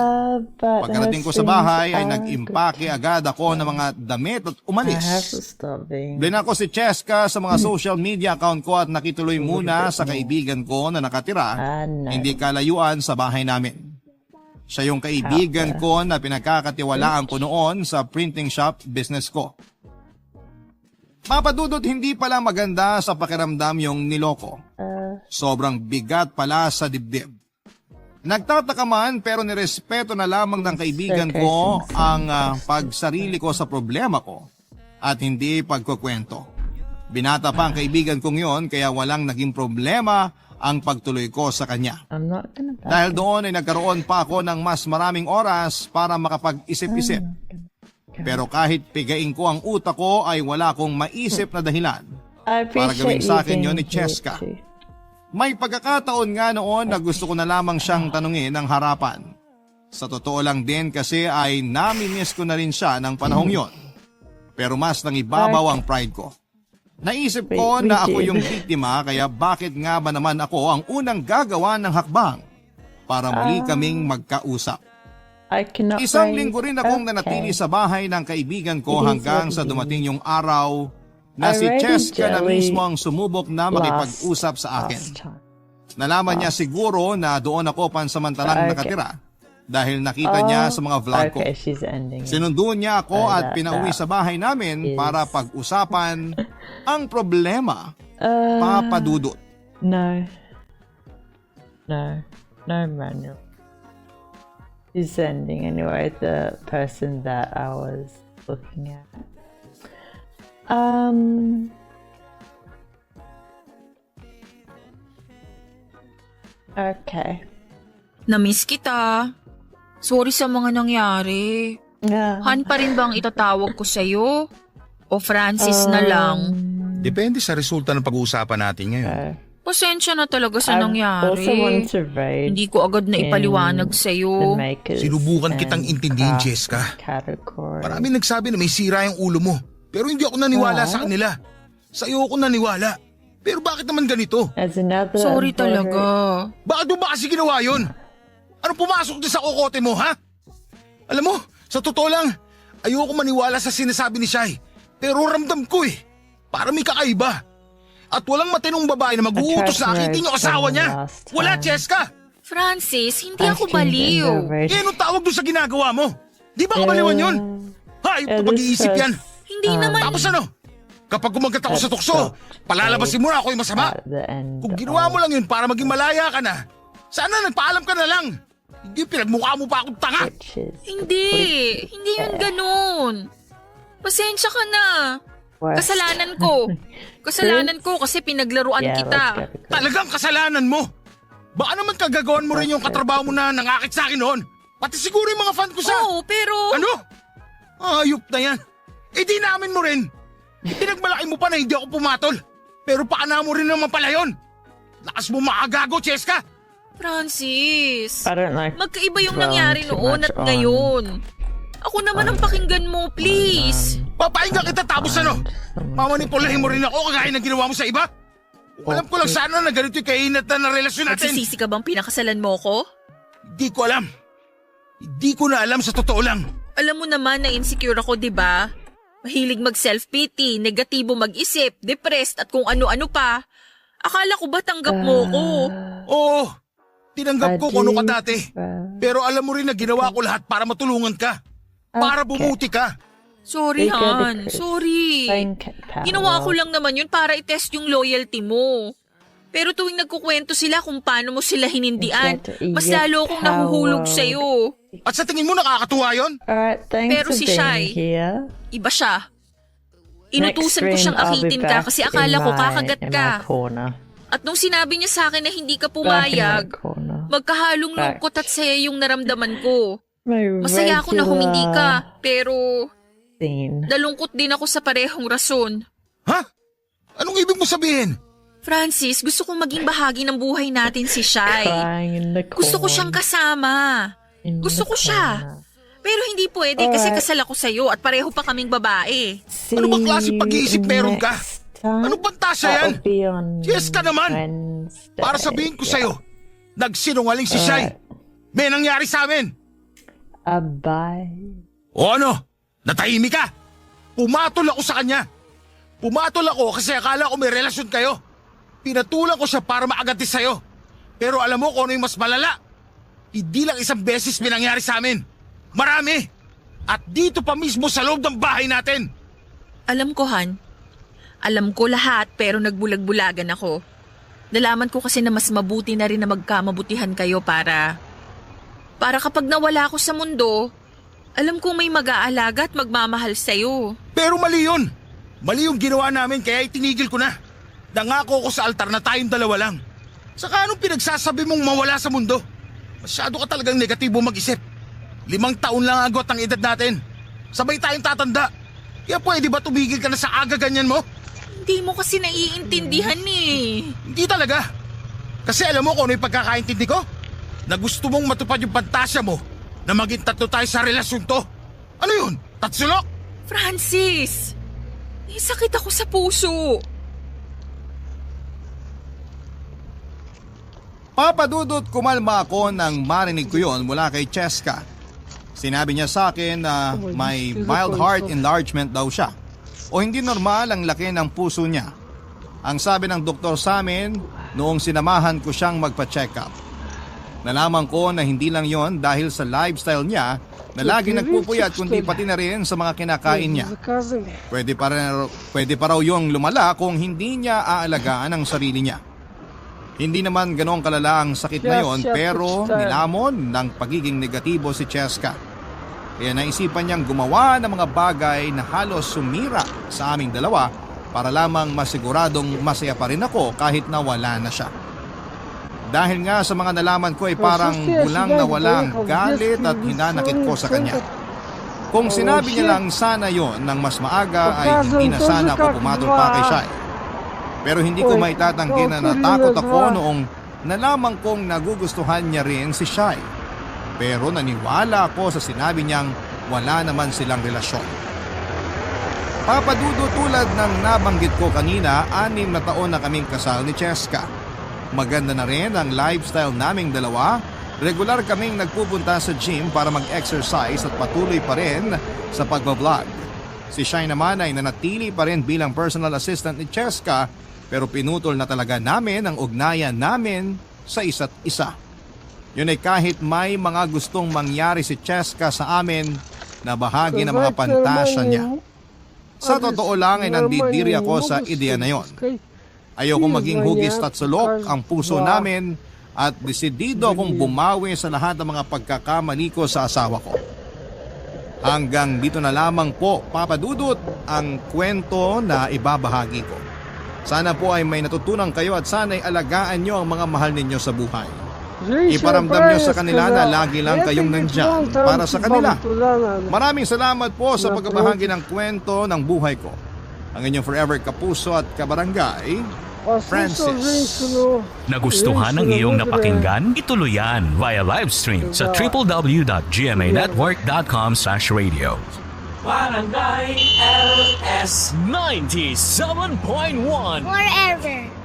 Pagkarating ko sa bahay ay nag-impake agad ako ng mga damit at umalis. Blinako si Cheska sa mga social media account ko at nakituloy muna sa kaibigan ko na nakatira, hindi kalayuan sa bahay namin. Siya yung kaibigan ko na pinagkakatiwalaan ko noon sa printing shop business ko. Mapadudot hindi pala maganda sa pakiramdam yung niloko. Sobrang bigat pala sa dibdib. Nagtataka man pero nirespeto na lamang ng kaibigan ko ang pagsarili ko sa problema ko at hindi pagkukwento. Binata pa ang kaibigan kong yon kaya walang naging problema ang pagtuloy ko sa kanya. Dahil doon ay nagkaroon pa ako ng mas maraming oras para makapag-isip-isip. Pero kahit pigain ko ang utak ko ay wala akong maisip na dahilan para gawin sa akin yun ni Cheska. May pagkakataon nga noon na gusto ko na lamang siyang tanungin ng harapan. Sa totoo lang din kasi ay namimiss ko na rin siya ng panahong yon. Pero mas nangibabaw ang pride ko. Naisip We- ko we na ako did. yung biktima kaya bakit nga ba naman ako ang unang gagawa ng hakbang para muli kaming magkausap. I cannot Isang raise- linggo rin akong nanatili Okay. sa bahay ng kaibigan ko It is hanggang what sa it dumating yung araw na si Already Cheska na jelly mismo ang sumubok na makipag-usap sa akin. Last time. Nalaman niya siguro na doon ako pansamantalang Okay. nakatira dahil nakita niya sa mga vlog ko. Okay, she's ending. it. Sinundo niya ako at That- pinauwi that sa bahay namin is- para pag-usapan ang problema. Uh, Papa Dudut. No. No. No manual. She's ending anyway, the person that I was looking at. Okay. Namiss kita. Sorry sa mga nangyari. Yeah. Han pa rin ba ang itatawag ko sa'yo? O Francis na lang? Depende sa resulta ng pag-uusapan natin ngayon. Pasensya na talaga sa I also want nangyari. to rate Hindi ko agad na ipaliwanag the sa'yo. makers Sinubukan kitang and intindihin, craft Cheska. category. Maraming nagsabi na may sira yung ulo mo. Pero hindi ako naniwala sa kanila. Sa'yo ako naniwala. Pero bakit naman ganito? As another Sorry embroidery- talaga. Bakit mo ba kasi ginawa yun? Ano pumasok din sa kokote mo, ha? Alam mo, sa totoo lang, ayoko maniwala sa sinasabi ni Shai. Pero ramdam ko eh. Para may kakaiba. At walang matinong babae na mag-uutos na akitin yung asawa niya. Wala, Cheska! Francis, hindi I've ako seen the baliw. embroidery. Eh, anong tawag doon sa ginagawa mo? Di ba kabaliwan yun? Hayop na pag-iisip yan. Hindi naman. Tapos ano? Kapag kumagat ako sa tukso, palalabasin mo na ako yung masama. At the end Kung ginawa mo lang yun para maging malaya ka na, sana nagpaalam ka na lang. Hindi pinagmukha mo pa akong tanga. which is Hindi. Hindi yun ganun. Pasensya ka na. worse. Kasalanan ko. Kasalanan ko kasi pinaglaruan Yeah, kita. let's get it. Talagang kasalanan mo. Baka naman kagagawan mo rin yung katrabaho mo na nangakit sa akin noon. Pati siguro yung mga fan ko sa... Oo, pero... Ano? Ayop na yan. Eh di namin mo rin. Pinagmalaki mo pa na hindi ako pumatol. Pero paana mo rin naman pala yun. Lakas mo makagago, Cheska. Francis, I don't like magkaiba yung dwelling nangyari too noon much at on- ngayon. Ako naman ang pakinggan mo, please. Papahinga kita tapos ano? Mamanipulahin mo rin ako kagaya ng ginawa mo sa iba? Alam ko lang sana na ganito yung kainat na relasyon natin. Magsisisi ka bang pinakasalan mo ko? Hindi ko alam. Hindi ko na alam sa totoo lang. Alam mo naman na insecure ako, di ba? Mahilig mag-self-pity, negatibo mag-isip, depressed at kung ano-ano pa. Akala ko ba tanggap mo ko? Oo, tinanggap ko kung ano ka dati. uh, Pero alam mo rin na ginawa ko lahat para matulungan ka. Para bumuti ka. Sorry, Ikaw, Han. Chris. Sorry. Ginawa ko lang naman yun para i-test yung loyalty mo. Pero tuwing nagkukwento sila kung paano mo sila hinindian, mas lalo akong nahuhulog sa'yo. At sa tingin mo nakakatuwa yon? Alright, thanks Pero for si being Shai, here. Iba siya. Inutusan ko Next siyang stream, I'll be akitin ka back kasi akala ko in my- kakagat in ka. my corner. At nung sinabi niya sa akin na hindi ka Back in my pumayag, corner. magkahalong lungkot at saya yung naramdaman ko. My Masaya ako na humindi regular ka, pero scene. nalungkot din ako sa parehong rason. Ha? Anong ibig mo sabihin? Francis, gusto kong maging bahagi ng buhay natin si Shai. Crying in the corner. Gusto ko siyang kasama. In Gusto the ko siya. corner. Pero hindi pwede kasi Alright. kasal ako sa'yo at pareho pa kaming babae. Ano bang klaseng See pag-iisip you meron ka? next time. Anong pantasya yan? That'll be on Yes ka naman. Wednesday. Para sabihin ko sa'yo, nagsinungaling si Shai. Alright. May nangyari sa amin. Bye. O ano? Natahimik ka? Pumatol ako sa kanya. Pumatol ako kasi akala ko may relasyon kayo. Pinatulan ko siya para maagati sa'yo. Pero alam mo kung ano yung mas malala? Hindi lang isang beses may nangyari sa amin. Marami. At dito pa mismo sa loob ng bahay natin. Alam ko, Han. Alam ko lahat pero nagbulag-bulagan ako. Nalaman ko kasi na mas mabuti na rin na magkamabutihan kayo para kapag nawala ako sa mundo, alam ko may mag-aalaga at magmamahal sa'yo. Pero mali yun. Mali yung ginawa namin kaya itinigil ko na. Nangako ko sa altar na tayong dalawa lang. Saka anong pinagsasabi mong mawala sa mundo? Masyado ka talagang negatibo mag-isip. 5 taon lang agot ang edad natin. Sabay tayong tatanda. Kaya pwede ba tumigil ka na sa aga ganyan mo? Hindi mo kasi naiintindihan eh. Hindi talaga. Kasi alam mo kung ano yung pagkakaintindi ko? Na gusto mong matupad yung pantasya mo na maging tatlo tayo sa relasyon to. Ano yun? Tatsulok? Francis! May sakit ako sa puso. Papa Dudut, kumalma ako nang marinig ko yon mula kay Cheska. Sinabi niya sa akin na may mild heart enlargement daw siya o hindi normal ang laki ng puso niya. Ang sabi ng doktor sa amin noong sinamahan ko siyang magpa-check up. Nalaman ko na hindi lang yon dahil sa lifestyle niya na lagi nagpupuyat kundi pati na rin sa mga kinakain niya. Pwede pa raw yung lumala kung hindi niya aalagaan ang sarili niya. Hindi naman ganoong kalala ang sakit na yon pero nilamon ng pagiging negatibo si Cheska. Kaya naisipan niyang gumawa ng mga bagay na halos sumira sa aming dalawa para lamang masiguradong masaya pa rin ako kahit na wala na siya. Dahil nga sa mga nalaman ko ay parang bulang na walang galit at hinanakit ko sa kanya. Kung sinabi niya lang sana yon ng mas maaga ay hindi na sana ako pumatol pa kay Shai. Pero hindi ko maitatanggi na natakot ako noong nalaman kong nagugustuhan niya rin si Shai. Pero naniwala ako sa sinabi niyang wala naman silang relasyon. Papadudo, tulad ng nabanggit ko kanina, 6 na taon na kaming kasal ni Cheska. Maganda na rin ang lifestyle naming dalawa. Regular kaming nagpupunta sa gym para mag-exercise at patuloy pa rin sa pagbablog. Si Shai naman ay nanatili pa rin bilang personal assistant ni Cheska pero pinutol na talaga namin ang ugnayan namin sa isa't isa. Yun ay kahit may mga gustong mangyari si Cheska sa amin na bahagi ng mga pantasya niya. Sa totoo lang ay nandidiri ako sa ideya na yon. Ayokong maging hugis at sulok ang puso namin at desidido akong bumawi sa lahat ng mga pagkakamali ko sa asawa ko. Hanggang dito na lamang po, Papa Dudut, ang kwento na ibabahagi ko. Sana po ay may natutunan kayo at sana ay alagaan nyo ang mga mahal ninyo sa buhay. Iparamdam nyo sa kanila na lagi lang kayong nandyan para sa kanila. Maraming salamat po sa pagbabahagi ng kwento ng buhay ko. Ang inyong forever kapuso at kabarangay, Francis. Nagustuhan ng iyong napakinggan? Ituloy yan via live stream sa www.gmanetwork.com/radio. Barangay LS 97.1 Forever.